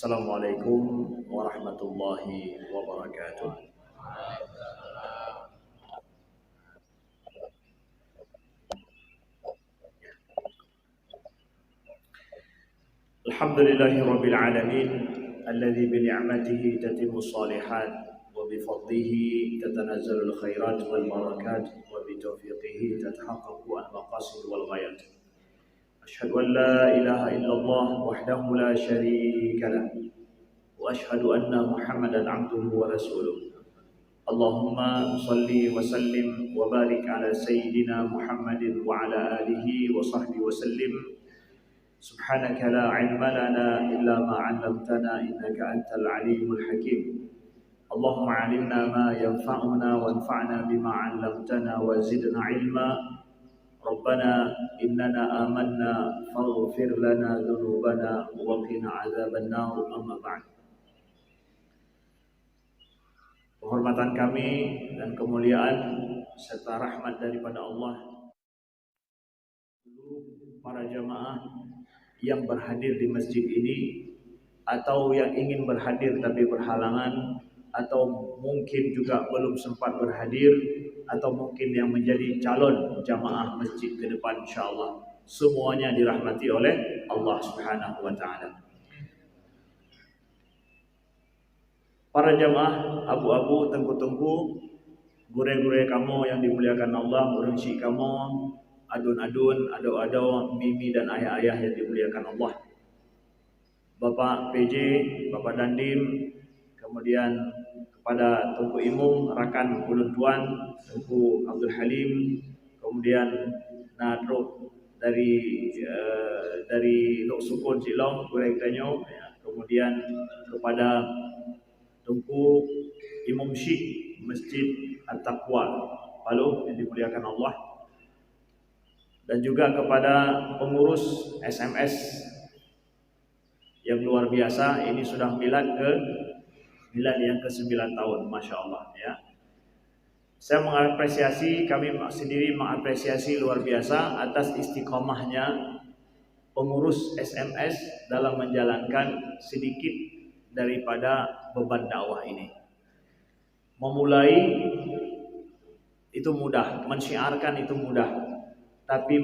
Assalamualaikum warahmatullahi wabarakatuh. Alhamdulillahi rabbil alamin alladzi bi ni'matihi tatimmu shalihat wa bi fadlihi tatanazzalu khairat wal barakat wa bi tawfiqihi tatahaqqaqu al maqasid wal ghayat. Asyhadu an la ilaha illallah wahdahu la syarika lah wa asyhadu anna Muhammadan abduhu wa rasuluh. Allahumma salli wa sallim wa barik ala sayyidina Muhammadin wa ala alihi wa sahbihi wa sallim. Subhanaka la ilma lana illa ma 'allamtana innaka antal alimul hakim. Allahumma 'allimna ma yanfa'una wanfa'na bima 'allamtana wa zidna 'ilma. Rabbana innana amanna faghfir lana dhunubana wa qina 'adzaban nar. Amma ba'd. Penghormatan kami dan kemuliaan serta rahmat daripada Allah, para jamaah yang berhadir di masjid ini atau yang ingin berhadir tapi berhalangan, atau mungkin juga belum sempat berhadir, atau mungkin yang menjadi calon jamaah masjid ke depan, insyaallah semuanya dirahmati oleh Allah Subhanahu wa taala. Para jamaah abu-abu, tengku-tengku, gure-gure kamu yang dimuliakan Allah, urunci kamu, adun-adun, ado-ado, mimi dan ayah-ayah yang dimuliakan Allah. Bapak PJ, Bapak Dandim, kemudian kepada Tengku Imung, Rakan Ulun Tuan, Tengku Abdul Halim, kemudian Nadro dari Lok Sukun Cilong, Gureng Tanyo, kemudian kepada Tengku Imam Syekh Masjid At-Taqwa Palu yang dimuliakan Allah, dan juga kepada pengurus SMS yang luar biasa. Ini sudah milad yang ke-9 tahun, Masya Allah ya. Saya mengapresiasi, kami sendiri mengapresiasi luar biasa atas istiqomahnya pengurus SMS dalam menjalankan sedikit daripada beban dakwah ini. Memulai itu mudah, mensyiarkan itu mudah, tapi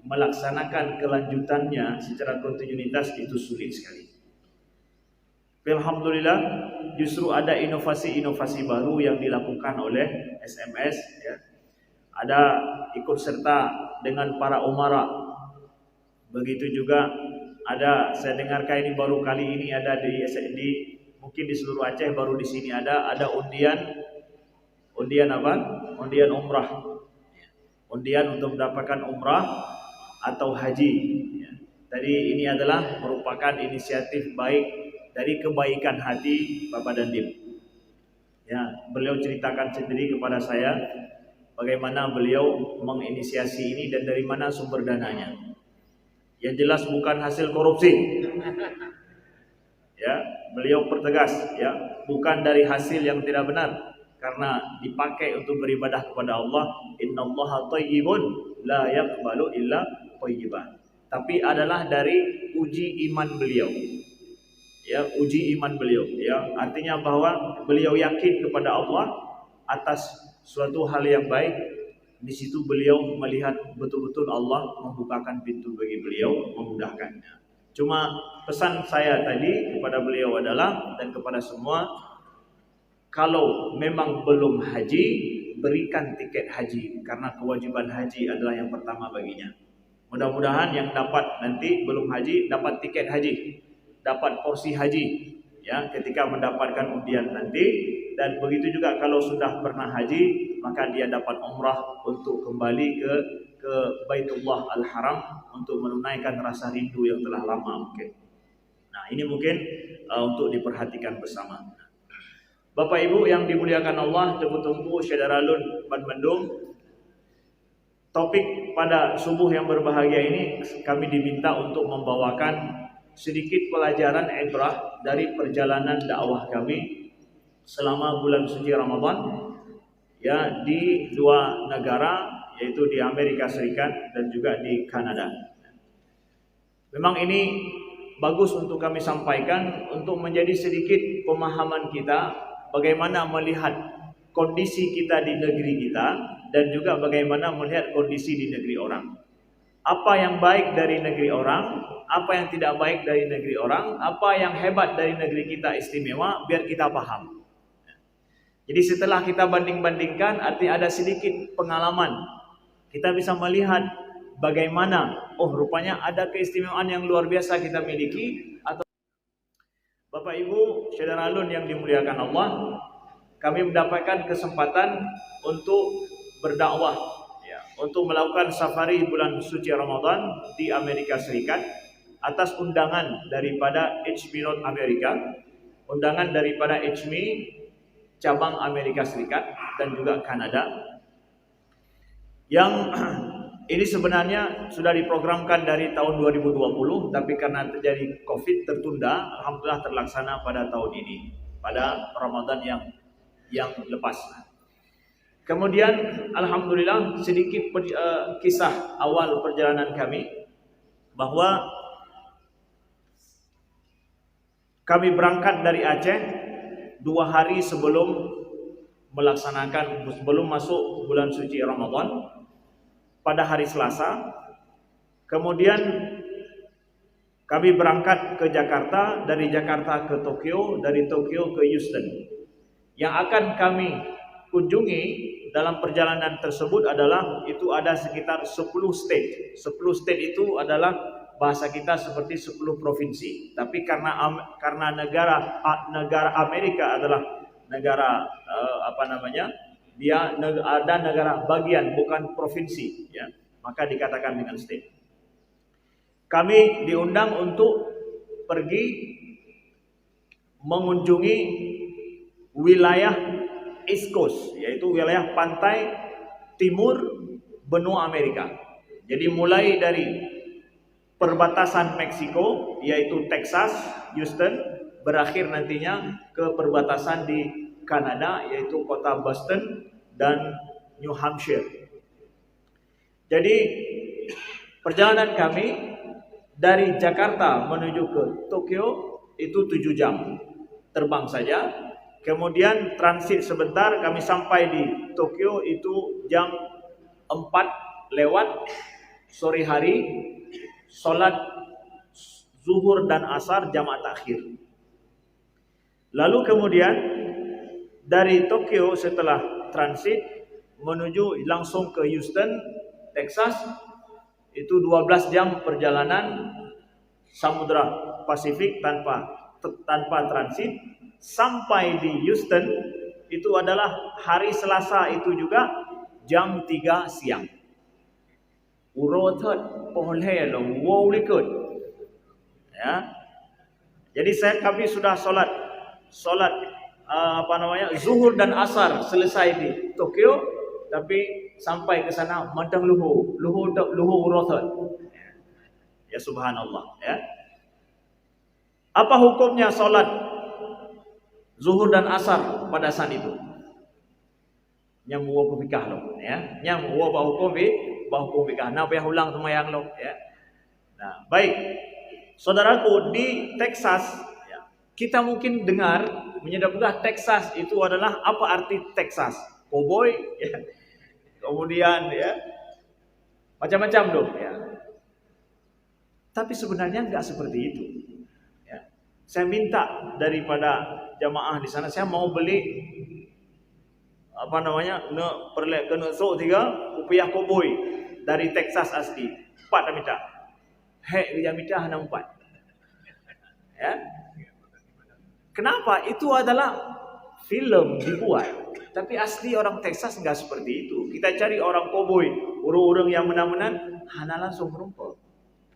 melaksanakan kelanjutannya secara kontinuitas itu sulit sekali. Alhamdulillah, justru ada inovasi-inovasi baru yang dilakukan oleh SMS ya. Ada ikut serta dengan para umara. Begitu juga ada, saya dengarkan ini baru kali ini ada di mungkin di seluruh Aceh, baru di sini ada undian apa? Undian umrah. Undian untuk mendapatkan umrah atau haji. Jadi ini adalah merupakan inisiatif baik dari kebaikan hati Bapak Dandim. Ya, beliau ceritakan sendiri kepada saya bagaimana beliau menginisiasi ini dan dari mana sumber dananya. Yang jelas bukan hasil korupsi. Ya, beliau pertegas ya, bukan dari hasil yang tidak benar, karena dipakai untuk beribadah kepada Allah. Innallaha thayyibun la yaqbalu illa thayyiban. Tapi adalah dari uji iman beliau. Ya, uji iman beliau ya, artinya bahwa beliau yakin kepada Allah atas suatu hal yang baik. Di situ beliau melihat betul-betul Allah membukakan pintu bagi beliau, memudahkannya. Cuma pesan saya tadi kepada beliau adalah, dan kepada semua, kalau memang belum haji, berikan tiket haji, karena kewajiban haji adalah yang pertama baginya. Mudah-mudahan yang dapat nanti belum haji dapat tiket haji, dapat porsi haji ya ketika mendapatkan undian nanti. Dan begitu juga kalau sudah pernah haji, maka dia dapat umrah untuk kembali ke Baitullah Al-Haram untuk menunaikan rasa rindu yang telah lama mungkin. Nah, ini mungkin untuk diperhatikan bersama. Bapak Ibu yang dimuliakan Allah, tengku-tengku Syedaralun Ban Mendung, topik pada subuh yang berbahagia ini kami diminta untuk membawakan sedikit pelajaran ibrah dari perjalanan dakwah kami selama bulan suci Ramadan ya, di dua negara, yaitu di Amerika Serikat dan juga di Kanada. Memang ini bagus untuk kami sampaikan untuk menjadi sedikit pemahaman kita bagaimana melihat kondisi kita di negeri kita dan juga bagaimana melihat kondisi di negeri orang. Apa yang baik dari negeri orang, apa yang tidak baik dari negeri orang, apa yang hebat dari negeri kita istimewa, biar kita paham. Jadi setelah kita banding-bandingkan, artinya ada sedikit pengalaman. Kita bisa melihat bagaimana, oh rupanya ada keistimewaan yang luar biasa kita miliki. Atau Bapak Ibu, saudara alun yang dimuliakan Allah, kami mendapatkan kesempatan untuk berdakwah, ya, untuk melakukan safari bulan suci Ramadan di Amerika Serikat atas undangan daripada HB North America, undangan daripada HB cabang Amerika Serikat dan juga Kanada, yang ini sebenarnya sudah diprogramkan dari tahun 2020, tapi karena terjadi COVID tertunda. Alhamdulillah terlaksana pada tahun ini, pada Ramadan yang lepas. Kemudian alhamdulillah sedikit kisah awal perjalanan kami, bahwa kami berangkat dari Aceh 2 hari sebelum masuk bulan suci Ramadan pada hari Selasa. Kemudian kami berangkat ke Jakarta, dari Jakarta ke Tokyo, dari Tokyo ke Houston. Yang akan kami kunjungi dalam perjalanan tersebut adalah, itu ada sekitar 10 state. 10 state itu adalah bahasa kita seperti 10 provinsi. Tapi karena negara Amerika adalah negara dia ada negara bagian, bukan provinsi, ya, maka dikatakan dengan state. Kami diundang untuk pergi mengunjungi wilayah East Coast, yaitu wilayah pantai timur benua Amerika. Jadi mulai dari perbatasan Meksiko, yaitu Texas, Houston, berakhir nantinya ke perbatasan di Kanada, yaitu kota Boston dan New Hampshire. Jadi perjalanan kami dari Jakarta menuju ke Tokyo itu 7 jam terbang saja. Kemudian transit sebentar, kami sampai di Tokyo itu jam 4 lewat sore hari, sholat zuhur dan asar jamaah takhir. Lalu kemudian dari Tokyo setelah transit menuju langsung ke Houston, Texas, itu 12 jam perjalanan Samudra Pasifik tanpa transit. Sampai di Houston itu adalah hari Selasa, itu juga jam 3 siang. Urothat pohle lo wow likut. Ya. Jadi kami sudah sholat zuhur dan asar selesai di Tokyo, tapi sampai ke sana mantang luhur urothat. Ya subhanallah, ya. Apa hukumnya sholat zuhur dan asar pada saat itu? Yang hukum fikah lo, ya. Yang hukum fikah. Nah, biar ulang semayang lo, ya. Nah, baik. Saudaraku, di Texas, ya, kita mungkin dengar menyebutkan Texas itu adalah apa arti Texas? Cowboy, ya. Kemudian, ya, macam-macam dong, ya. Tapi sebenarnya enggak seperti itu. Ya. Saya minta daripada jamaah di sana, saya mau beli kena sok 3 rupiah cowboy dari Texas asli 4 minta. Dia minta hanya 4. Ya. Kenapa? Itu adalah film dibuat, tapi asli orang Texas enggak seperti itu. Kita cari orang cowboy, urang-urang yang menan-menan hana langsung merumpel.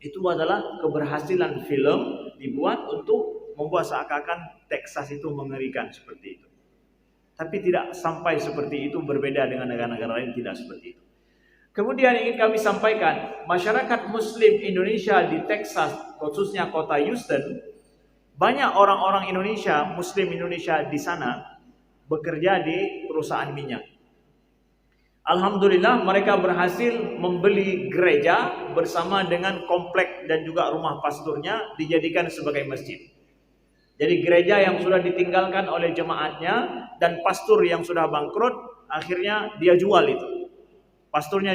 Itu adalah keberhasilan film dibuat untuk membuat seakan-akan Texas itu mengerikan seperti itu. Tapi tidak sampai seperti itu, berbeda dengan negara-negara lain, tidak seperti itu. Kemudian ingin kami sampaikan, masyarakat Muslim Indonesia di Texas, khususnya kota Houston, banyak orang-orang Indonesia, Muslim Indonesia di sana bekerja di perusahaan minyak. Alhamdulillah mereka berhasil membeli gereja bersama dengan komplek dan juga rumah pasturnya dijadikan sebagai masjid. Jadi gereja yang sudah ditinggalkan oleh jemaatnya dan pastur yang sudah bangkrut, akhirnya dia jual itu. Pasturnya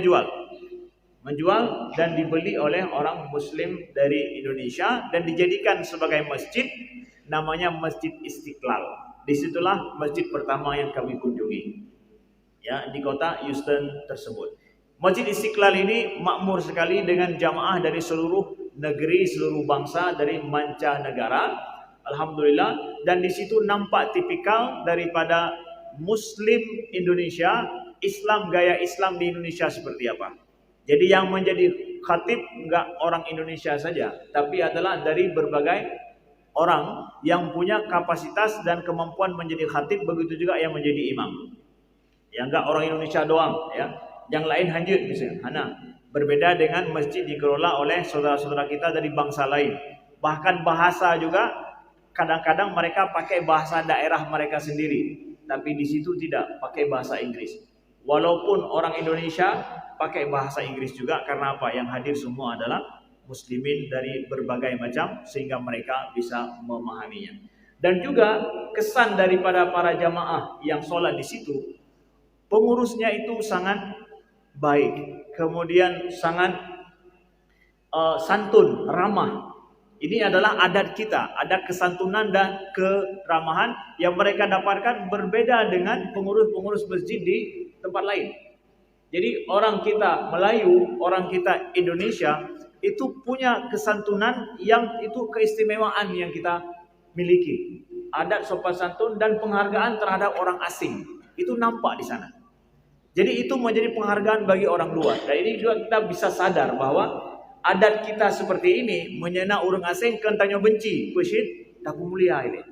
menjual dan dibeli oleh orang Muslim dari Indonesia dan dijadikan sebagai masjid, namanya Masjid Istiqlal. Disitulah masjid pertama yang kami kunjungi, ya, di kota Houston tersebut. Masjid Istiqlal ini makmur sekali dengan jamaah dari seluruh negeri, seluruh bangsa dari mancanegara. Alhamdulillah, dan di situ nampak tipikal daripada Muslim Indonesia, Islam, gaya Islam di Indonesia seperti apa. Jadi yang menjadi khatib enggak orang Indonesia saja, tapi adalah dari berbagai orang yang punya kapasitas dan kemampuan menjadi khatib, begitu juga yang menjadi imam. Ya, enggak orang Indonesia doang, ya. Yang lain hanjut misalnya. Berbeda dengan masjid dikelola oleh saudara-saudara kita dari bangsa lain. Bahkan bahasa juga kadang-kadang mereka pakai bahasa daerah mereka sendiri, tapi di situ tidak pakai bahasa Inggris. Walaupun orang Indonesia pakai bahasa Inggris juga, karena apa? Yang hadir semua adalah muslimin dari berbagai macam, sehingga mereka bisa memahaminya. Dan juga kesan daripada para jamaah yang sholat di situ, pengurusnya itu sangat baik, kemudian sangat santun, ramah. Ini adalah adat kita, ada kesantunan dan keramahan yang mereka dapatkan berbeda dengan pengurus-pengurus masjid di tempat lain. Jadi orang kita Melayu, orang kita Indonesia itu punya kesantunan yang itu keistimewaan yang kita miliki. Adat sopan santun dan penghargaan terhadap orang asing itu nampak di sana. Jadi itu menjadi penghargaan bagi orang luar. Dan ini juga kita bisa sadar bahwa adat kita seperti ini menyena orang asing kentanya benci, kusyid tak mulia ini.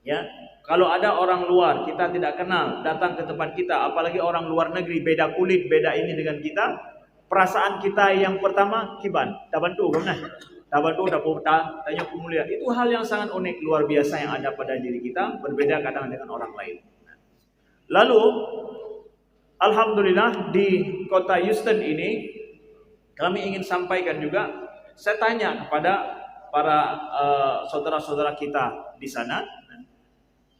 Ya, kalau ada orang luar kita tidak kenal datang ke tempat kita, apalagi orang luar negeri beda kulit, beda ini dengan kita, perasaan kita yang pertama kiban, tak bantu kan? Tak bantu, tak tanya mulia. Itu hal yang sangat unik, luar biasa yang ada pada diri kita, berbeda kadang dengan orang lain. Lalu alhamdulillah di kota Houston ini kami ingin sampaikan juga, saya tanya kepada para saudara-saudara kita di sana.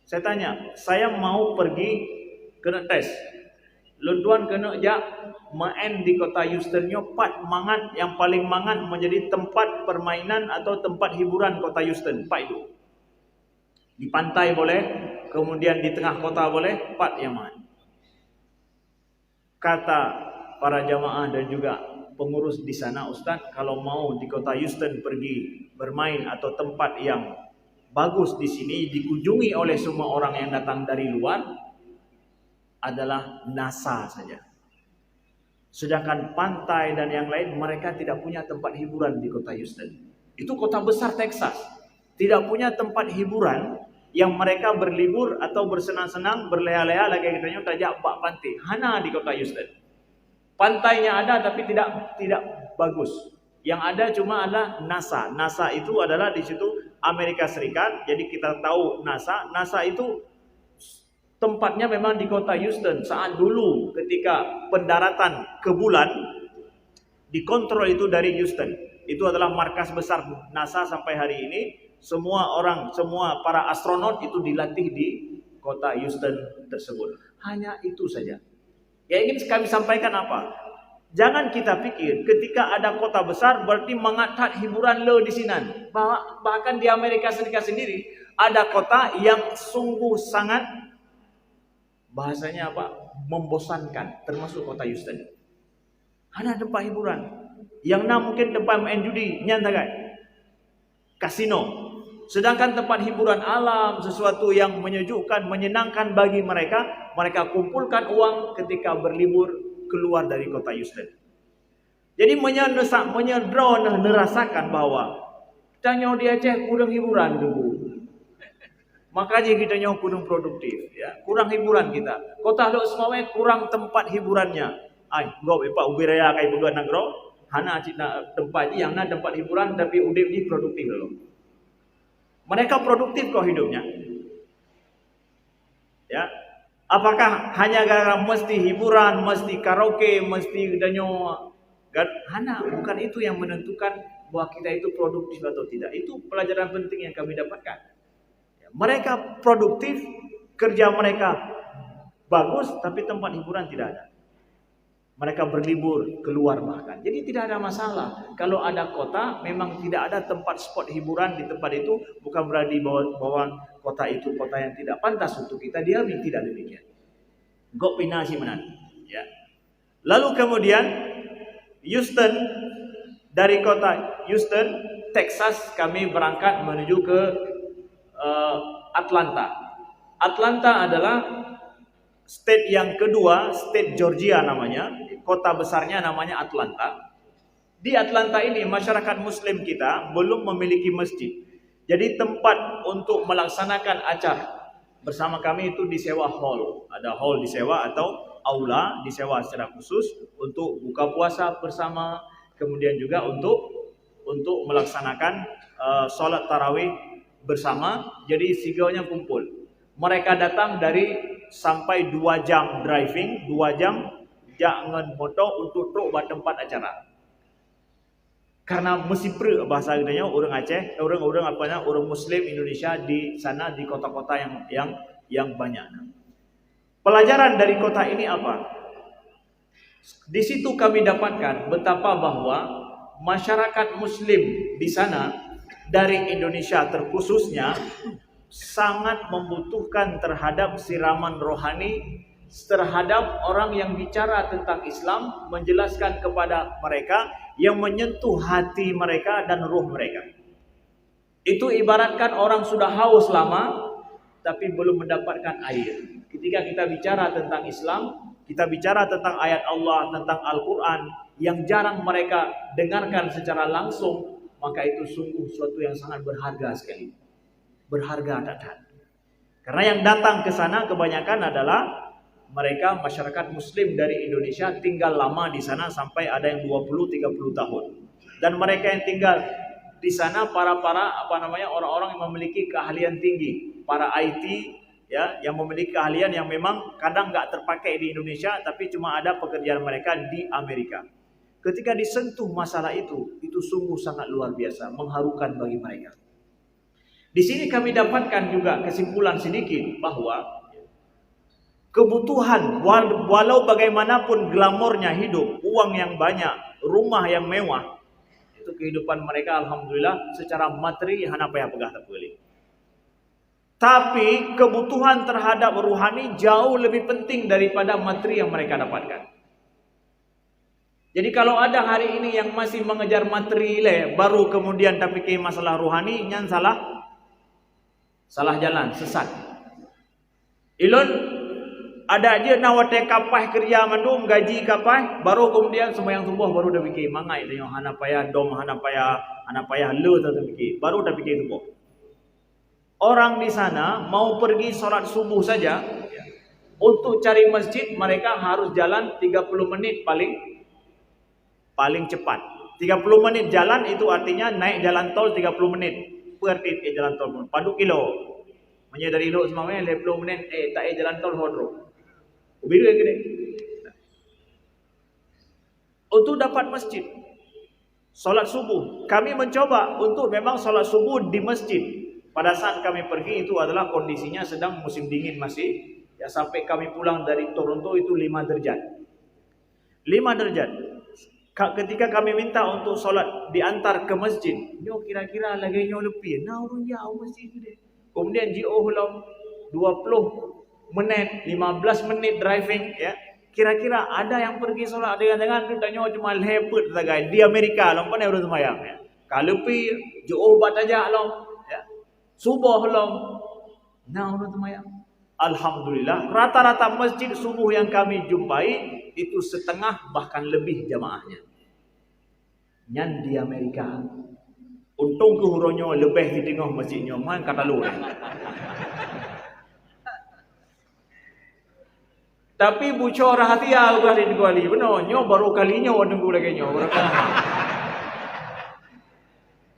Saya tanya, saya mau pergi kena tes. Lunduan kena jak main di kota Houston pat mangan yang paling mangan menjadi tempat permainan atau tempat hiburan kota Houston. Pak itu. Di pantai boleh, kemudian di tengah kota boleh, pat yang mangan. Kata para jamaah dan juga pengurus di sana, Ustaz, kalau mau di kota Houston pergi bermain atau tempat yang bagus di sini dikunjungi oleh semua orang yang datang dari luar adalah NASA saja. Sedangkan pantai dan yang lain mereka tidak punya tempat hiburan di kota Houston. Itu kota besar Texas. Tidak punya tempat hiburan yang mereka berlibur atau bersenang-senang, berleha-leha lagi katanya tajak bak pantai. Hana di kota Houston. Pantainya ada tapi tidak bagus. Yang ada cuma adalah NASA. NASA itu adalah di situ Amerika Serikat. Jadi kita tahu NASA. NASA itu tempatnya memang di kota Houston. Saat dulu ketika pendaratan ke bulan dikontrol itu dari Houston. Itu adalah markas besar NASA sampai hari ini. Semua para astronot itu dilatih di kota Houston tersebut. Hanya itu saja. Yang ingin kami sampaikan apa? Jangan kita pikir ketika ada kota besar berarti mengangkat hiburan lo di sini. Bahkan di Amerika Serikat sendiri ada kota yang sungguh sangat bahasanya apa? Membosankan, termasuk kota Houston. Ada tempat hiburan. Yang mungkin tempat main judi, nyantai. Kasino. Sedangkan tempat hiburan alam, sesuatu yang menyejukkan, menyenangkan bagi mereka, mereka kumpulkan uang ketika berlibur keluar dari kota Houston. Jadi merasakan bahwa kita di Aceh kurang hiburan dulu. Makanya kita kurang produktif, ya. Kurang hiburan kita. Kota Lok Semawai kurang tempat hiburannya. Gak Pak ubiraya kayak bukan nagro, hana tempat yang tempat hiburan tapi udah di produktif loh. Mereka produktif kok hidupnya. Ya. Apakah hanya gara-gara mesti hiburan, mesti karaoke, mesti danyo? Hana, bukan itu yang menentukan bahwa kita itu produktif atau tidak. Itu pelajaran penting yang kami dapatkan. Mereka produktif, kerja mereka bagus, tapi tempat hiburan tidak ada. Mereka berlibur keluar bahkan. Jadi tidak ada masalah. Kalau ada kota, memang tidak ada tempat spot hiburan di tempat itu, bukan berarti bahwa kota itu kota yang tidak pantas untuk kita diami, tidak demikian. Gok pinasi menan. Ya. Lalu kemudian Houston, dari kota Houston, Texas, kami berangkat menuju ke Atlanta. Atlanta adalah state yang kedua, state Georgia namanya. Kota besarnya namanya Atlanta. Di Atlanta ini masyarakat muslim kita belum memiliki masjid. Jadi tempat untuk melaksanakan acara bersama kami itu disewa hall. Ada hall disewa atau aula disewa secara khusus untuk buka puasa bersama, kemudian juga untuk melaksanakan sholat tarawih bersama. Jadi sigaunya kumpul. Mereka datang dari sampai 2 jam driving, 2 jam jangan motor untuk truk buat tempat acara. Karena mesti bahasa gedenya orang Aceh, orang Muslim Indonesia di sana di kota-kota yang banyak. Pelajaran dari kota ini apa? Di situ kami dapatkan betapa bahwa masyarakat Muslim di sana dari Indonesia terkhususnya sangat membutuhkan terhadap siraman rohani, terhadap orang yang bicara tentang Islam, menjelaskan kepada mereka yang menyentuh hati mereka dan ruh mereka. Itu ibaratkan orang sudah haus lama tapi belum mendapatkan air. Ketika kita bicara tentang Islam, kita bicara tentang ayat Allah, tentang Al-Quran yang jarang mereka dengarkan secara langsung, maka itu sungguh suatu yang sangat berharga sekali. Berharga tak. Karena yang datang ke sana kebanyakan adalah mereka masyarakat muslim dari Indonesia, tinggal lama di sana sampai ada yang 20-30 tahun. Dan mereka yang tinggal di sana orang-orang yang memiliki keahlian tinggi, para IT ya, yang memiliki keahlian yang memang kadang nggak terpakai di Indonesia, tapi cuma ada pekerjaan mereka di Amerika. Ketika disentuh masalah itu sungguh sangat luar biasa, mengharukan bagi mereka. Di sini kami dapatkan juga kesimpulan sedikit bahwa kebutuhan, walau bagaimanapun glamornya hidup, uang yang banyak, rumah yang mewah, itu kehidupan mereka alhamdulillah secara materi hana payah pegah tak boleh. Tapi kebutuhan terhadap rohani jauh lebih penting daripada materi yang mereka dapatkan. Jadi kalau ada hari ini yang masih mengejar materi baru kemudian tapi ke masalah rohani, nyan salah jalan, sesat. Ilon ada aja nawate kapah kerja mandum gaji kapah baru kemudian sembahyang subuh baru dah fikir mangai tengok hana payah dom hana payah le tu fikir baru dah fikir subuh. Orang di sana mau pergi solat subuh saja untuk cari masjid mereka harus jalan 30 menit paling cepat. 30 menit jalan itu artinya naik jalan tol 30 menit per titik jalan tol padu kilo. Menye dari Lok semuanya 20 menit tak jalan tol hodro. Biru yang gede. Untuk dapat masjid solat subuh, kami mencoba untuk memang solat subuh di masjid. Pada saat kami pergi itu adalah kondisinya sedang musim dingin masih. Ya sampai kami pulang dari Toronto itu 5 derajat. 5 derajat. Ketika kami minta untuk solat diantar ke masjid, nyo kira-kira lagi nyo lebih. Nah urun jauh masjid gede. Kemudian jauh belum 20 menit, 15 menit driving ya. Kira-kira ada yang pergi solat dengan tanya cuma lepet saja di Amerika long pandai urus sembahyang ya. Kalau pi jauh bat aja long ya. Subuh long. Nah urus sembahyang. Alhamdulillah rata-rata masjid subuh yang kami jumpai itu setengah bahkan lebih jamaahnya. Nyan di Amerika. Untung ke huronyo lebih di tengah masjidnya man kata lu. Tapi bocor rahasia udah di kuali. Benar, nyo baru kalinya orang nunggu lagi nyo.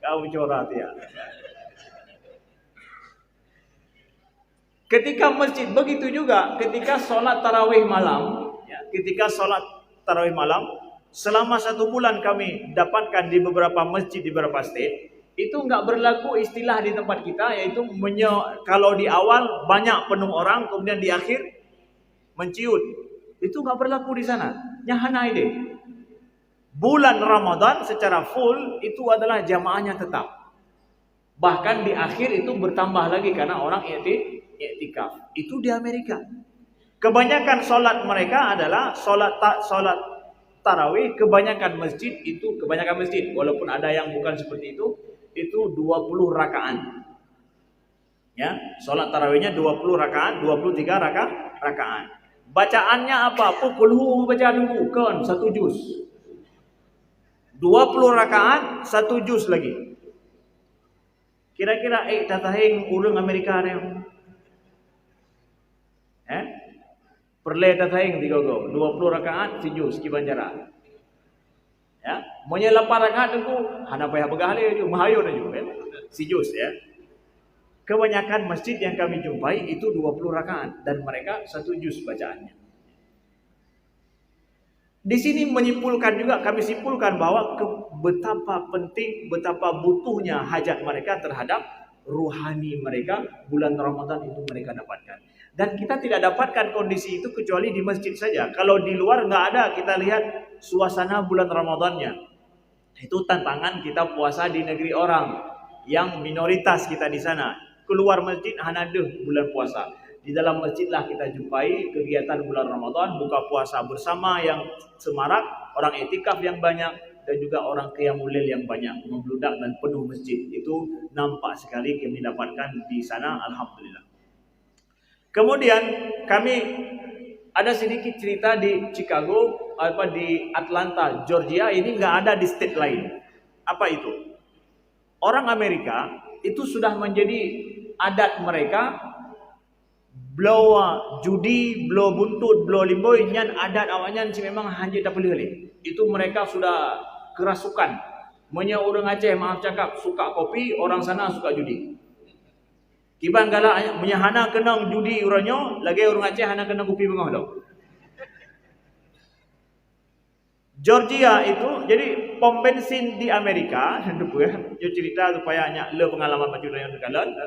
Kau bocor rahasia. Ketika masjid, begitu juga ketika sholat tarawih malam, ya, ketika sholat tarawih malam, selama 1 bulan kami dapatkan di beberapa masjid di beberapa state, itu nggak berlaku istilah di tempat kita, yaitu kalau di awal banyak penuh orang, kemudian di akhir menciut. Itu nggak berlaku di sana. Nyahana ide. Bulan Ramadan secara full itu adalah jamaahnya tetap. Bahkan di akhir itu bertambah lagi karena orang i'tikaf. Itu di Amerika. Kebanyakan sholat mereka adalah sholat tarawih. Kebanyakan masjid, walaupun ada yang bukan seperti itu 20 rakaat. Ya, sholat tarawihnya 20 rakaat, 23 rakaat. Bacaannya apa? Qul baca dulu kan 1 juz. 20 rakaat, 1 juz lagi. Kira-kira tatahing ulung Amerika ni. Perle tatahing 20 rakaat, 1 juz kibanjara. Ya, monya 8 rakaat tu hana payah begale ju, mahayun aju kan. 1 juz ya. Kebanyakan masjid yang kami jumpai itu 20 rakaat dan mereka 1 juz bacaannya. Di sini kami simpulkan bahwa betapa penting, betapa butuhnya hajat mereka terhadap ruhani mereka bulan Ramadan itu mereka dapatkan. Dan kita tidak dapatkan kondisi itu kecuali di masjid saja. Kalau di luar nggak ada, kita lihat suasana bulan Ramadannya. Itu tantangan kita puasa di negeri orang yang minoritas kita di sana. Keluar masjid hanaduh bulan puasa. Di dalam masjidlah kita jumpai kegiatan bulan Ramadan, buka puasa bersama yang semarak, orang i'tikaf yang banyak, dan juga orang qiyamul lail yang banyak, membludak dan penuh masjid. Itu nampak sekali kami dapatkan di sana, alhamdulillah. Kemudian kami ada sedikit cerita di Chicago, di Atlanta, Georgia, ini nggak ada di state lain. Apa itu? Orang Amerika itu sudah menjadi adat mereka. Blow judi, blow buntut, blow limboy, nyan adat awaknya memang hanya tak boleh. Itu mereka sudah kerasukan. Punya orang Aceh maaf cakap suka kopi, orang sana suka judi. Kiban galak punya hana kenang judi uranyo, lagi orang Aceh hana kenang kopi bengah dah. Georgia itu jadi pom bensin di Amerika, dia cerita supaya nyak le pengalaman macam yang terkalan.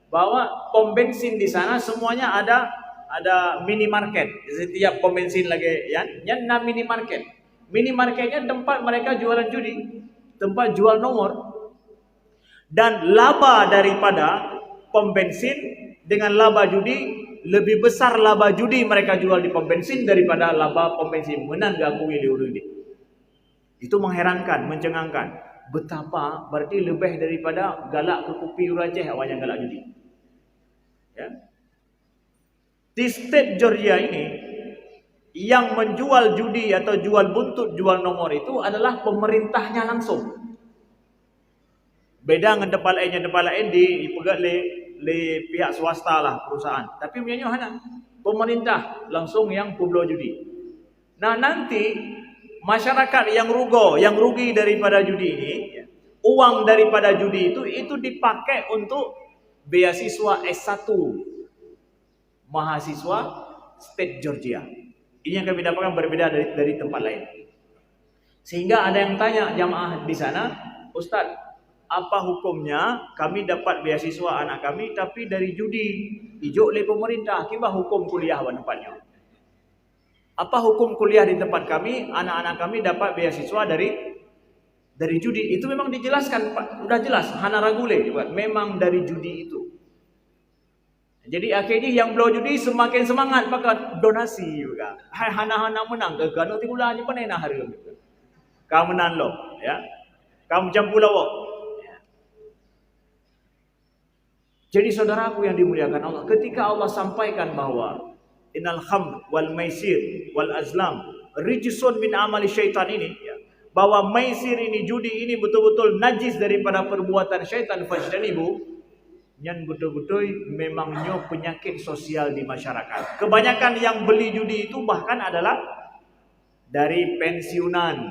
Bahwa pom bensin di sana semuanya ada minimarket. Setiap pom bensin lagi yang minimarket. Minimarketnya tempat mereka jualan judi, tempat jual nomor. Dan laba daripada pom bensin dengan laba judi, lebih besar laba judi mereka jual di pom bensin daripada laba pom bensin. Menang gakui di urang ini. Itu mengherankan, mencengangkan. Betapa berarti lebih daripada galak ke kopi Aceh awak yang galak judi. Ya. Di state Georgia ini yang menjual judi atau jual buntut, jual nomor itu adalah pemerintahnya langsung. Beda dengan tempat lain dipegat le pihak swasta lah perusahaan. Tapi punya hana pemerintah langsung yang peblo judi. Nah nanti masyarakat yang rugi daripada judi ini, uang daripada judi itu dipakai untuk beasiswa S1 mahasiswa state Georgia. Ini yang kami dapatkan berbeda dari tempat lain. Sehingga ada yang tanya jamaah di sana, Ustaz, apa hukumnya kami dapat beasiswa anak kami tapi dari judi ijo oleh pemerintah, kibah hukum kuliah wan tempatnya. Apa hukum kuliah di tempat kami, anak-anak kami dapat beasiswa dari judi? Itu memang dijelaskan, Pak. Sudah jelas, hana ragule memang dari judi itu. Jadi akhirnya yang blow judi semakin semangat pakai donasi juga. Hana-hana menang ke gano ti ulah ni panai nah hari gitu. Kamu menang lo, ya. Kamu campur lawak. Ya. Jadi saudaraku yang dimuliakan Allah, ketika Allah sampaikan bahwa innal khamr wal maisir wal azlam rijsun min amali syaitan ini, ya, bahwa maisir ini, judi ini betul-betul najis daripada perbuatan syaitan, fajtanibu, yang betul-betul memangnya penyakit sosial di masyarakat. Kebanyakan yang beli judi itu bahkan adalah dari pensiunan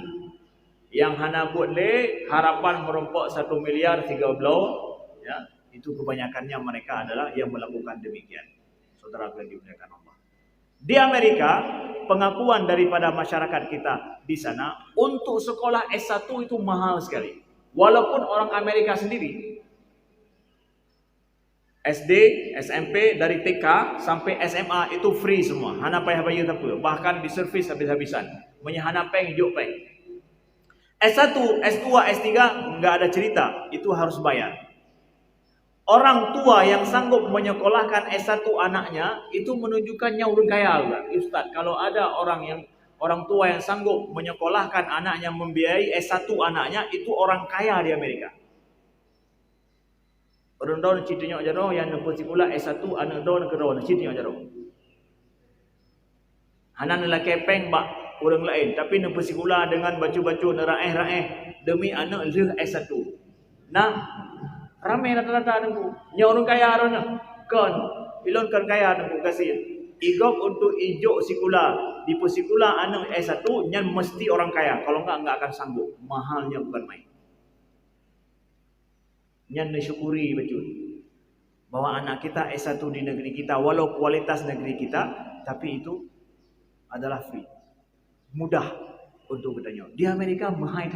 yang hana buat harapan merompok 1 miliar 3 belau, ya, itu kebanyakannya mereka adalah yang melakukan demikian. Saudara yang dimuliakan Allah. Di Amerika, pengakuan daripada masyarakat kita di sana untuk sekolah S1 itu mahal sekali. Walaupun orang Amerika sendiri SD, SMP, dari TK sampai SMA itu free semua. Hana payah bayar apa. Bahkan diservis habis-habisan. Hana peng, juk peng. S1, S2, S3 enggak ada cerita. Itu harus bayar. Orang tua yang sanggup menyekolahkan S1 anaknya itu menunjukkannya orang kaya. Ustaz, kalau ada orang tua yang sanggup menyekolahkan anaknya, membiayai S1 anaknya, itu orang kaya di Amerika. Orang tua nak cerita jaro yang nampak sekolah S1 anak tua nak kerana cerita jaro. Hanan la kepeng bak orang lain, tapi nampak sekolah dengan baju-baju neraih-raih demi anak leh S1. Nah, ramai rata-rata nunggu. Nya orang kaya rona. Kon, ilon kan kaya nunggu kasih. Igok untuk ijuk sekolah. Di sekolah anak S1 nya mesti orang kaya. Kalau enggak akan sanggup. Mahalnya bukan main. Yang disyukuri betul bahwa anak kita S1 di negeri kita, walau kualitas negeri kita, tapi itu adalah free, mudah untuk bertanya. Di Amerika mahal,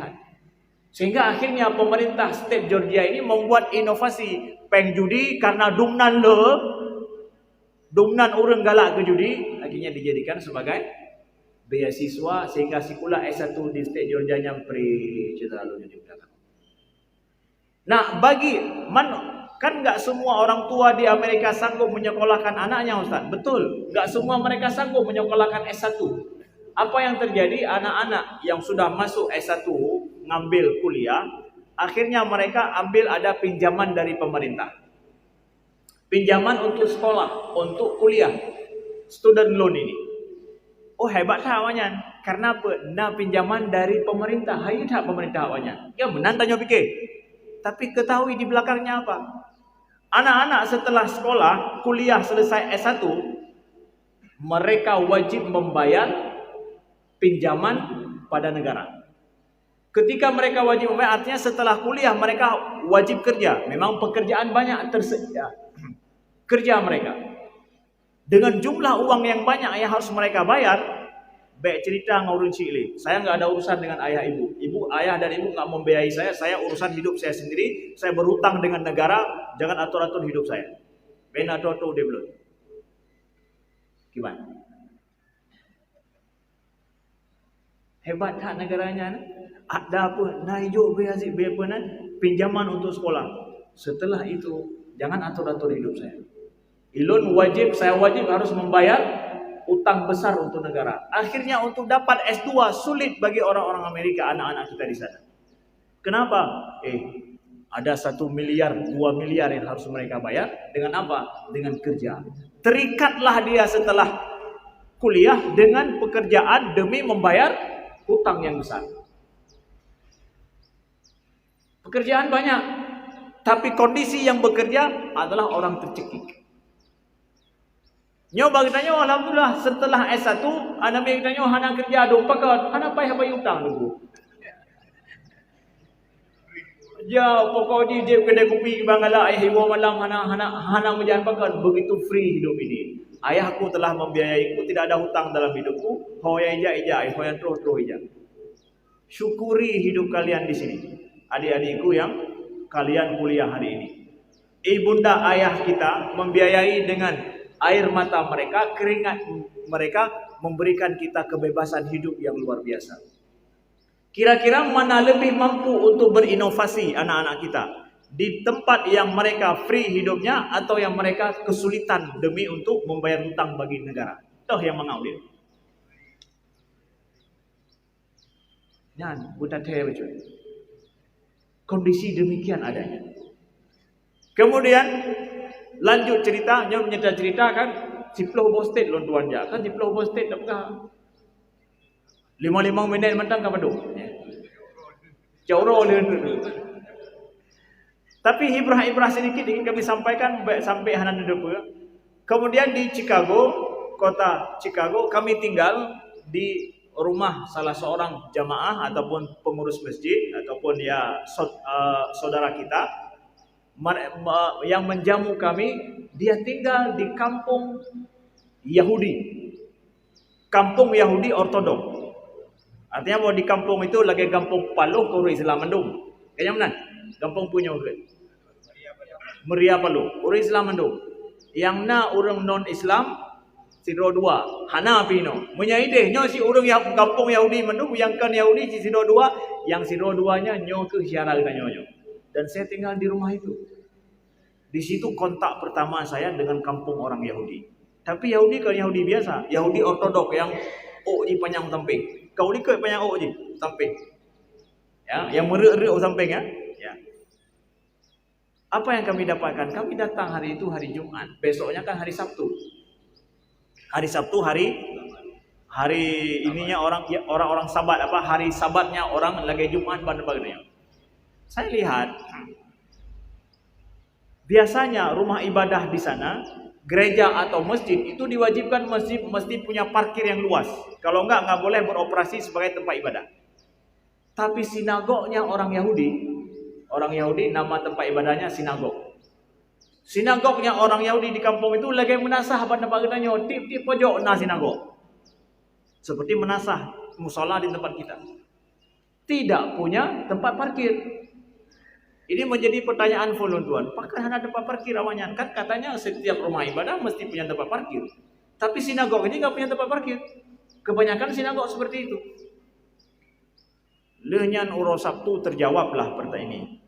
sehingga akhirnya pemerintah state Georgia ini membuat inovasi peng judi karena dumnan orang galak ke judi, akhirnya dijadikan sebagai beasiswa sehingga sekolah S1 di state Georgia nya free. Cerita lalu jadi nah, kan nggak semua orang tua di Amerika sanggup menyekolahkan anaknya, Ustaz. Betul, nggak semua mereka sanggup menyekolahkan S1. Apa yang terjadi? Anak-anak yang sudah masuk S1 ngambil kuliah, akhirnya mereka ambil ada pinjaman dari pemerintah. Pinjaman untuk sekolah, untuk kuliah, student loan ini. Oh hebat tak awalnya? Karena apa? Nah pinjaman dari pemerintah. Hai tak pemerintah awalnya? Ya benar tanya fikir. Tapi ketahui di belakangnya apa? Anak-anak setelah sekolah, kuliah selesai S1, mereka wajib membayar pinjaman pada negara. Ketika mereka wajib membayar, artinya setelah kuliah mereka wajib kerja. Memang pekerjaan banyak tersedia. Kerja mereka. Dengan jumlah uang yang banyak yang harus mereka bayar, baik cerita ngurun cili. Saya nggak ada urusan dengan ayah ibu. Ayah dan ibu nggak membiayai saya. Saya urusan hidup saya sendiri. Saya berhutang dengan negara. Jangan atur-atur hidup saya. Ben atur-atur dia belum. Gimana? Hebat tak negaranya? Ada apa? Naijo beazik beapanan pinjaman untuk sekolah. Setelah itu jangan atur-atur hidup saya. Saya wajib harus membayar utang besar untuk negara. Akhirnya untuk dapat S2 sulit bagi orang-orang Amerika, anak-anak kita di sana. Kenapa? Ada 1 miliar, 2 miliar yang harus mereka bayar. Dengan apa? Dengan kerja. Terikatlah dia setelah kuliah dengan pekerjaan demi membayar utang yang besar. Pekerjaan banyak, tapi kondisi yang bekerja adalah orang tercekik. Nyoba kitanya alhamdulillah setelah S1 anak kitanya hana kerja do pakat hana payah bayar utang dulu. Ya pokoknya dia kedai kopi bangala ayah ibu malam hana menjalan pakat begitu free hidup ini. Ayahku telah membiayaiku, tidak ada hutang dalam hidupku. Hoya ija hoya terus ija. Syukuri hidup kalian di sini. Adik-adikku yang kalian kuliah hari ini. Ibunda ayah kita membiayai dengan air mata mereka, keringat mereka, memberikan kita kebebasan hidup yang luar biasa. Kira-kira mana lebih mampu untuk berinovasi anak-anak kita? Di tempat yang mereka free hidupnya atau yang mereka kesulitan demi untuk membayar hutang bagi negara? Toh yang mengambil. Yan, buta teh betul. Kondisi demikian adanya. Kemudian lanjut cerita, nyo menyerta cerita kan Ciploh Bostate lon tuan ja. Kan Ciploh Bostate tak ka 5 minit mentang ka padu. Cauro leun. Tapi ibrah-ibrah sedikit ingin kami sampaikan sampai hanan depe. Kemudian di Chicago, kota Chicago, kami tinggal di rumah salah seorang jamaah ataupun pengurus masjid ataupun ya saudara kita. yang menjamu kami, dia tinggal di kampung Yahudi. Kampung Yahudi Ortodok. Artinya bahwa di kampung itu lagi kampung Paluh ke orang Islam mendung. Kayaknya mana? Kampung punya orang. Meria Paluh, orang Islam mendung. Yang na orang non Islam sidro dua, hana pino. Menyaideh nyo si orang yang kampung Yahudi mendung, yang kan Yahudi si sidro dua, yang sidro duanya nyo ke syara kita nyo. Dan saya tinggal di rumah itu. Di situ kontak pertama saya dengan kampung orang Yahudi. Tapi Yahudi kalau Yahudi biasa, Yahudi Ortodok yang di panjang samping. Kau ikut panjang je samping. Ya, yang merek-rek samping ya. Ya. Apa yang kami dapatkan? Kami datang hari itu hari Jumat. Besoknya kan hari Sabtu. Hari Sabtu hari ininya orang Sabat apa? Hari Sabatnya orang lagi Jumat pada bagainya. Saya lihat biasanya rumah ibadah di sana, gereja atau masjid itu diwajibkan mesti punya parkir yang luas. Kalau enggak boleh beroperasi sebagai tempat ibadah. Tapi sinagognya orang Yahudi nama tempat ibadahnya sinagog. Sinagognya orang Yahudi di kampung itu lagi menasah pada bagainya tip-tip pojok na sinagog. Seperti menasah musola di tempat kita. Tidak punya tempat parkir. Ini menjadi pertanyaan tuan. Apakah ada tempat parkir awalnya? Kan katanya setiap rumah ibadah mesti punya tempat parkir. Tapi sinagog ini nggak punya tempat parkir. Kebanyakan sinagog seperti itu. Lenyan uro Sabtu terjawablah pertanyaan ini.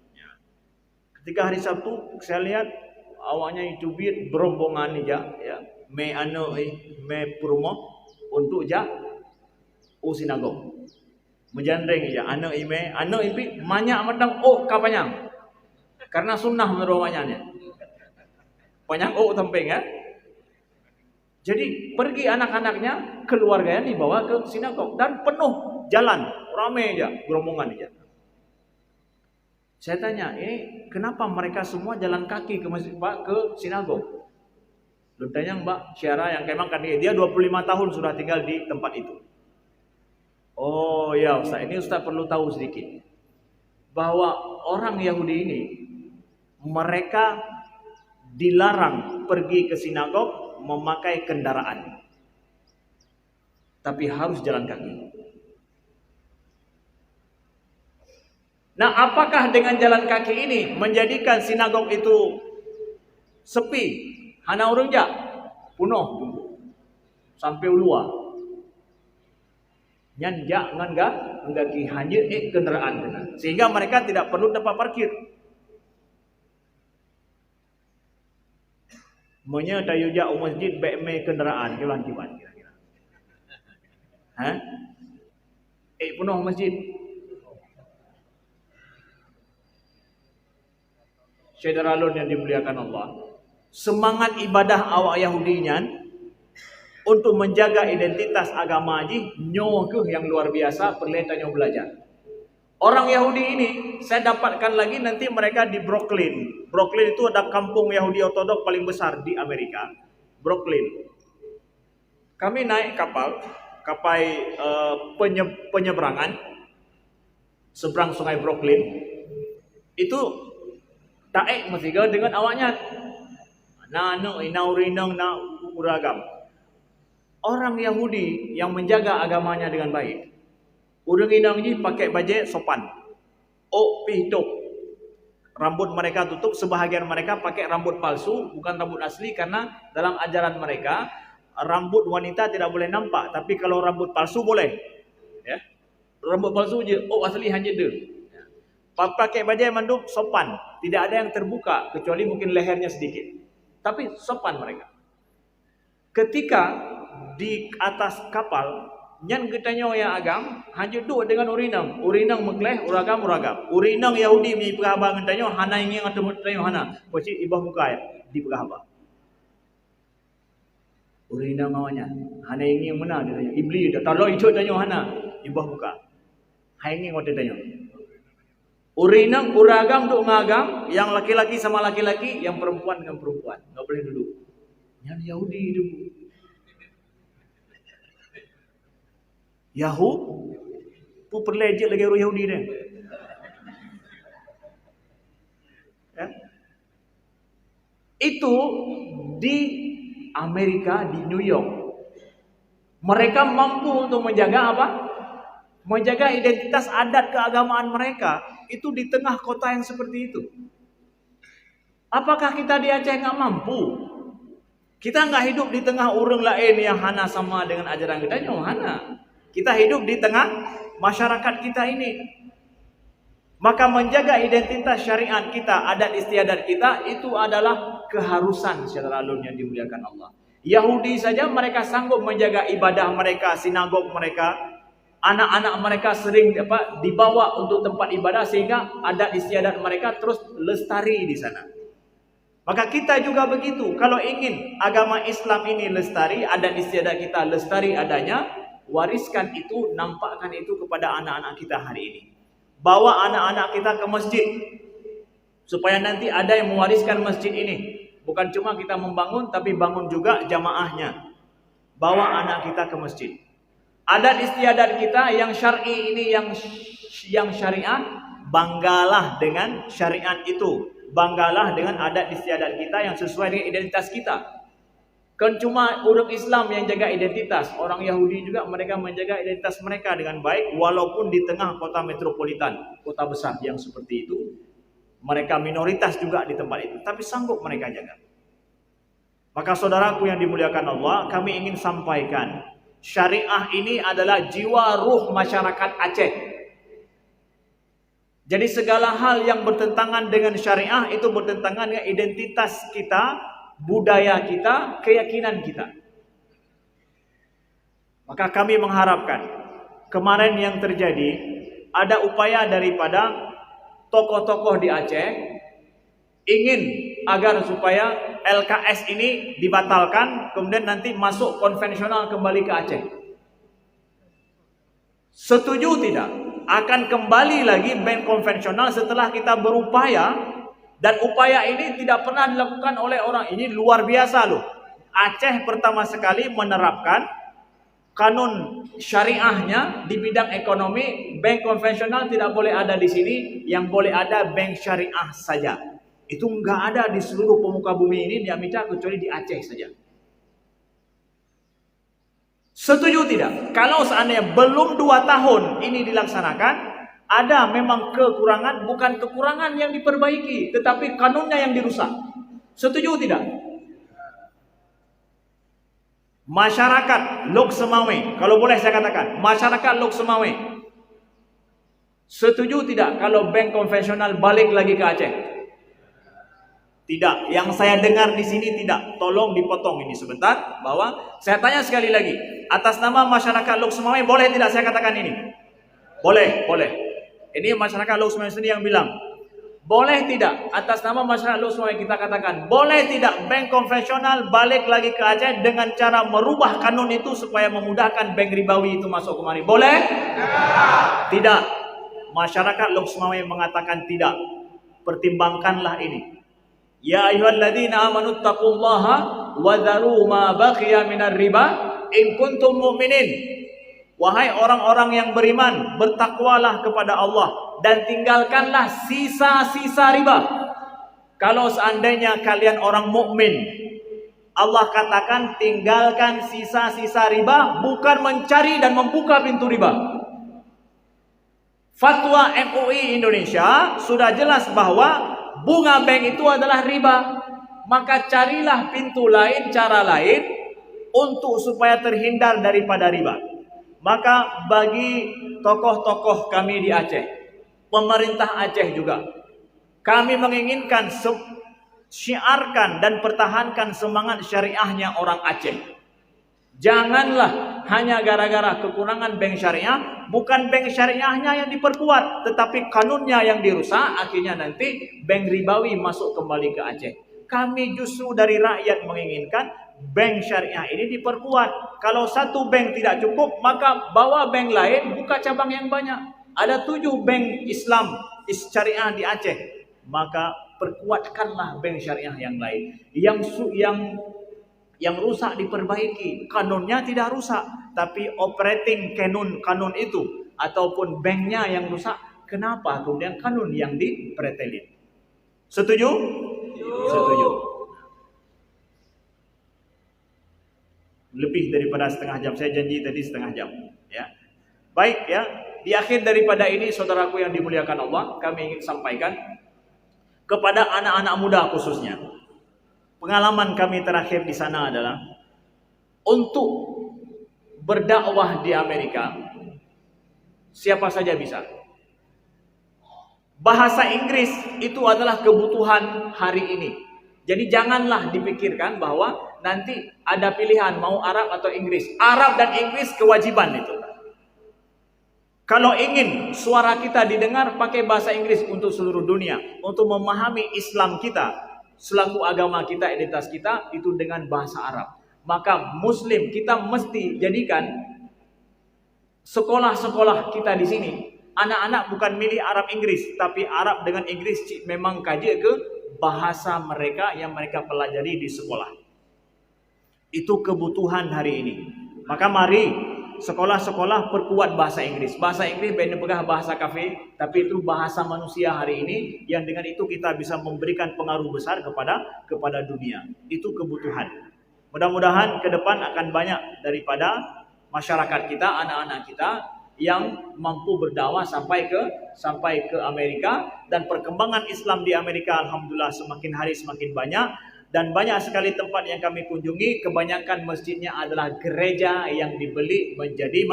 Ketika hari Sabtu saya lihat awalnya itu berombongan aja ya. Me purmo untuk sinagog. Menjandeng aja anak ipi banyak matang kapanyang. Karena sunnah menurut wanyanya. Panjang samping ya. Jadi pergi anak-anaknya, keluarganya dibawa ke sinagog dan penuh jalan, ramai aja, gerombongan aja. Saya tanya, kenapa mereka semua jalan kaki ke masjid Pak ke sinagog? Lu tanya Mbak Syara yang memang kan dia 25 tahun sudah tinggal di tempat itu. Oh ya Ustaz, ini Ustaz perlu tahu sedikit. Bahwa orang Yahudi ini mereka dilarang pergi ke sinagog memakai kendaraan. Tapi harus jalan kaki. Nah, apakah dengan jalan kaki ini menjadikan sinagog itu sepi? Hana orang jak punuh sampai ulua. Nyan jak enggak hanya kendaraan sehingga mereka tidak perlu tempat parkir. Monya tayuja masjid baik kendaraan kiban kira-kira. Penuh masjid. Saudara-saudara yang dimuliakan Allah, semangat ibadah awak Yahudinya untuk menjaga identitas agama haji nyoh yang luar biasa perletannya belajar. Orang Yahudi ini saya dapatkan lagi nanti mereka di Brooklyn. Brooklyn itu ada kampung Yahudi Ortodok paling besar di Amerika. Brooklyn. Kami naik kapal penyeberangan seberang sungai Brooklyn. Itu taek mesti dengan awaknya. Inaurinang na uragam. Orang Yahudi yang menjaga agamanya dengan baik. Urang inang ni pakai baju sopan. Pihidup. Rambut mereka tutup, sebahagian mereka pakai rambut palsu, bukan rambut asli karena dalam ajaran mereka rambut wanita tidak boleh nampak, tapi kalau rambut palsu boleh. Ya. Rambut palsu je, asli hanya dia. Pakai baju manduk sopan, tidak ada yang terbuka kecuali mungkin lehernya sedikit. Tapi sopan mereka. Ketika di atas kapal nyan getanya yang agam hanya duduk dengan urinang mekleh uragam urinang Yahudi mi perhaba ngantanyo hana ingin atau mutayo hana poci ibah muka di perhaba urinang awanya hana ingin mana dia tanya iblis dah kalau itu tanya hana ibah muka hai ingin ngote tanya urinang uragam duk ngagam yang laki-laki sama laki-laki yang perempuan dengan perempuan enggak boleh duduk nyan Yahudi itu Pu perlejek lagi orang Yahudi dia. Ya. Itu di Amerika, di New York. Mereka mampu untuk menjaga apa? Menjaga identitas adat keagamaan mereka. Itu di tengah kota yang seperti itu. Apakah kita di Aceh nggak mampu? Kita nggak hidup di tengah urang lain yang hana sama dengan ajaran kita, hana. Kita hidup di tengah masyarakat kita ini. Maka menjaga identitas syariat kita, adat istiadat kita, itu adalah keharusan secara alun yang dimuliakan Allah. Yahudi saja mereka sanggup menjaga ibadah mereka, sinagog mereka, anak-anak mereka sering dibawa untuk tempat ibadah sehingga adat istiadat mereka terus lestari di sana. Maka kita juga begitu. Kalau ingin agama Islam ini lestari, adat istiadat kita lestari adanya, wariskan itu, nampakkan itu kepada anak-anak kita hari ini. Bawa anak-anak kita ke masjid supaya nanti ada yang mewariskan masjid ini. Bukan cuma kita membangun, tapi bangun juga jamaahnya. Bawa anak kita ke masjid. Adat istiadat kita yang syar'i ini, yang syariah, banggalah dengan syariat itu. Banggalah dengan adat istiadat kita yang sesuai dengan identitas kita. Kan cuma orang Islam yang jaga identitas, orang Yahudi juga mereka menjaga identitas mereka dengan baik, walaupun di tengah kota metropolitan, kota besar yang seperti itu, mereka minoritas juga di tempat itu, tapi sanggup mereka jaga. Maka saudaraku yang dimuliakan Allah, kami ingin sampaikan, syariah ini adalah jiwa ruh masyarakat Aceh. Jadi segala hal yang bertentangan dengan syariah itu bertentangan dengan identitas kita, budaya kita, keyakinan kita. Maka kami mengharapkan kemarin yang terjadi ada upaya daripada tokoh-tokoh di Aceh ingin agar supaya LKS ini dibatalkan, kemudian nanti masuk konvensional kembali ke Aceh. Setuju tidak? Akan kembali lagi bank konvensional setelah kita berupaya, dan upaya ini tidak pernah dilakukan oleh orang. Ini luar biasa loh. Aceh pertama sekali menerapkan kanun syariahnya di bidang ekonomi. Bank konvensional tidak boleh ada di sini, yang boleh ada bank syariah saja. Itu enggak ada di seluruh pemuka bumi ini, di Amita, kecuali di Aceh saja. Setuju tidak? Kalau seandainya belum 2 tahun ini dilaksanakan, ada memang kekurangan, bukan kekurangan yang diperbaiki, tetapi kanunnya yang dirusak. Setuju tidak? Masyarakat Lok Semawe, kalau boleh saya katakan, masyarakat Lok Semawe, setuju tidak kalau bank konvensional balik lagi ke Aceh? Tidak, yang saya dengar di sini tidak. Tolong dipotong ini sebentar, bahwa saya tanya sekali lagi, atas nama masyarakat Lok Semawe boleh tidak saya katakan ini? Boleh, boleh. Ini masyarakat Lok Semawe sendiri yang bilang, boleh tidak atas nama masyarakat Lok Semawe kita katakan, boleh tidak bank konvensional balik lagi ke Aceh dengan cara merubah kanun itu supaya memudahkan bank ribawi itu masuk kemari? Boleh? Tidak. Masyarakat Lok Semawe mengatakan tidak. Pertimbangkanlah ini. Ya ayyuhalladzina amanu taqullaha wa dharu ma baqiya minar riba in kuntum mu'minin. Wahai orang-orang yang beriman, bertakwalah kepada Allah dan tinggalkanlah sisa-sisa riba. Kalau seandainya kalian orang mukmin, Allah katakan tinggalkan sisa-sisa riba, bukan mencari dan membuka pintu riba. Fatwa MUI Indonesia sudah jelas bahwa bunga bank itu adalah riba. Maka carilah pintu lain, cara lain untuk supaya terhindar daripada riba. Maka bagi tokoh-tokoh kami di Aceh, pemerintah Aceh juga, kami menginginkan syiarkan dan pertahankan semangat syariahnya orang Aceh. Janganlah hanya gara-gara kekurangan bank syariah, bukan bank syariahnya yang diperkuat, tetapi kanunnya yang dirusak, akhirnya nanti bank ribawi masuk kembali ke Aceh. Kami justru dari rakyat menginginkan bank syariah ini diperkuat. Kalau satu bank tidak cukup, maka bawa bank lain, buka cabang yang banyak. Ada 7 bank Islam syariah di Aceh, maka perkuatkanlah bank syariah yang lain. Yang rusak diperbaiki, kanunnya tidak rusak, tapi operating kanun itu ataupun banknya yang rusak, kenapa kemudian kanun yang dipretelin? Setuju? Setuju. lebih daripada setengah jam. Saya janji tadi setengah jam. Ya, baik ya. Di akhir daripada ini, saudaraku yang dimuliakan Allah, kami ingin sampaikan kepada anak-anak muda khususnya. Pengalaman kami terakhir di sana adalah untuk berdakwah di Amerika, siapa saja bisa. Bahasa Inggris itu adalah kebutuhan hari ini. Jadi janganlah dipikirkan bahwa nanti ada pilihan mau Arab atau Inggris. Arab dan Inggris kewajiban itu. Kalau ingin suara kita didengar, pakai bahasa Inggris untuk seluruh dunia. Untuk memahami Islam kita, selaku agama kita, identitas kita, itu dengan bahasa Arab. Maka Muslim kita mesti jadikan sekolah-sekolah kita di sini. Anak-anak bukan milih Arab Inggris, tapi Arab dengan Inggris memang kaji ke bahasa mereka yang mereka pelajari di sekolah. Itu kebutuhan hari ini. Maka mari sekolah-sekolah perkuat bahasa Inggris. Bahasa Inggris bukan bahasa kafe, tapi itu bahasa manusia hari ini yang dengan itu kita bisa memberikan pengaruh besar kepada dunia. Itu kebutuhan. Mudah-mudahan ke depan akan banyak daripada masyarakat kita, anak-anak kita yang mampu berdakwah sampai ke Amerika, dan perkembangan Islam di Amerika alhamdulillah semakin hari semakin banyak. Dan banyak sekali tempat yang kami kunjungi, kebanyakan masjidnya adalah gereja yang dibeli menjadi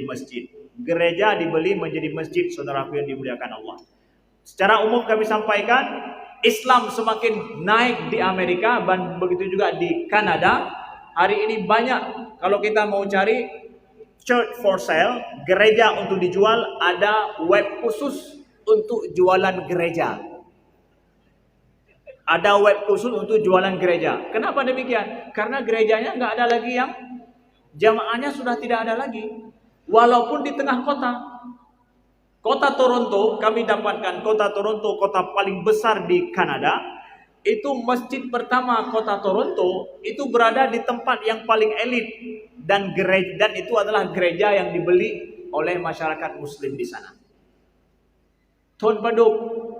masjid. Gereja dibeli menjadi masjid, saudaraku yang dimuliakan Allah. Secara umum kami sampaikan, Islam semakin naik di Amerika dan begitu juga di Kanada. Hari ini banyak, kalau kita mau cari church for sale, gereja untuk dijual, ada web khusus untuk jualan gereja. Ada web khusus untuk jualan gereja. Kenapa demikian? Karena gerejanya nggak ada lagi yang jamaahnya sudah tidak ada lagi. Walaupun di tengah kota. Kota Toronto, kami dapatkan kota Toronto, kota paling besar di Kanada. Itu masjid pertama kota Toronto, itu berada di tempat yang paling elit. Dan itu adalah gereja yang dibeli oleh masyarakat Muslim di sana. Tahun Paduk,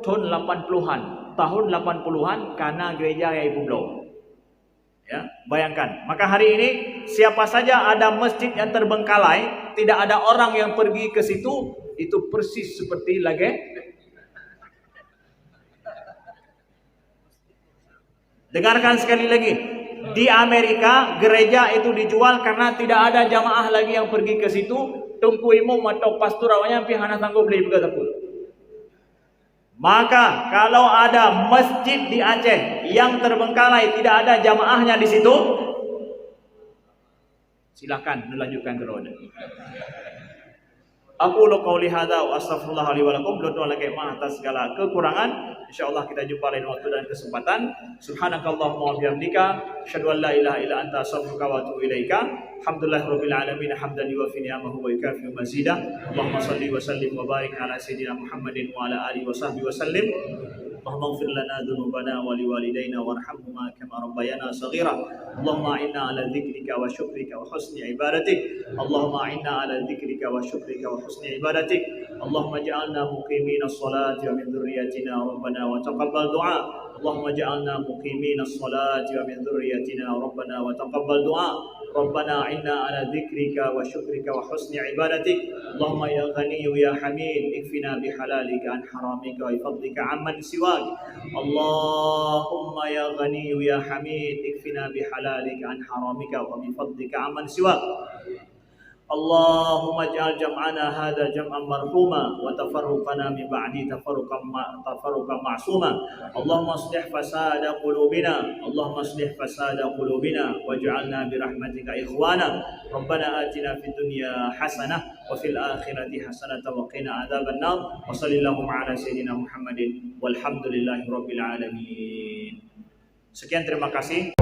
tahun 80-an. Tahun 80-an karena gereja Yai Bublo. Ya, bayangkan. Maka hari ini siapa saja ada masjid yang terbengkalai, tidak ada orang yang pergi ke situ, itu persis seperti lagi. Dengarkan sekali lagi. Di Amerika gereja itu dijual karena tidak ada jamaah lagi yang pergi ke situ. Tungku imam atau pastor awalnya pihana sanggup beli begitu pun. Maka kalau ada masjid di Aceh yang terbengkalai, tidak ada jamaahnya di situ, silakan dilanjutkan ke roda. Aku qauli hadza wa astaghfirullah li wa lakum. Berdoa lagi atas segala kekurangan. Insyaallah kita jumpa lain waktu dan kesempatan. Subhanakallahumma wa bihamdika, asyhadu an la ilaha illa anta, astaghfiruka wa atubu ilaika. Alhamdulillahirabbil alamin, hamdan yuwaffi ni'amahu wa yukafi mazidah. Allahumma shalli wa sallim wa barik ala sayyidina Muhammadin wa ala alihi wa sahbihi wa sallim. Allahumma ighfir lana dhunubana wa liwalidayna warhamhuma kama rabbayana shaghira. Allahumma inna ala dzikrika wa syukrika wa husni ibadatik. Allahumma inna ala dzikrika wa syukrika wa husni ibadatik. Allahumma ja'alna muqimina as-salati wa min dhurriyyatina rabbana wa taqabbal du'a. Allahumma ja'alna muqimina as-salati wa min dhurriyyatina rabbana wa taqabbal du'a. Rabbana inna ala dzikrika wa syukrika wa husni ibadatik. Allahumma ya ghaniyyu ya hamid, ikfina bihalalika an haramika wa bifadlika amman siwak. Allahumma ya ghaniyyu ya hamid, ikfina bihalalika an haramika wa bifadlika amman siwak. Allahumma ij'al jam'ana hadha jam'an marhuma wa tafarruqana min ba'di tafarruqan ma'suma. Allahumma aslih fasada qulubina, Allahumma aslih fasada qulubina waj'alna bi rahmatika ikhwana. Rabbana atina fid dunya hasanah wa fil akhirati hasanah wa qina adzaban nar. Wa sallallahu ala sayyidina Muhammadin walhamdulillahi rabbil alamin. Sekian, terima kasih.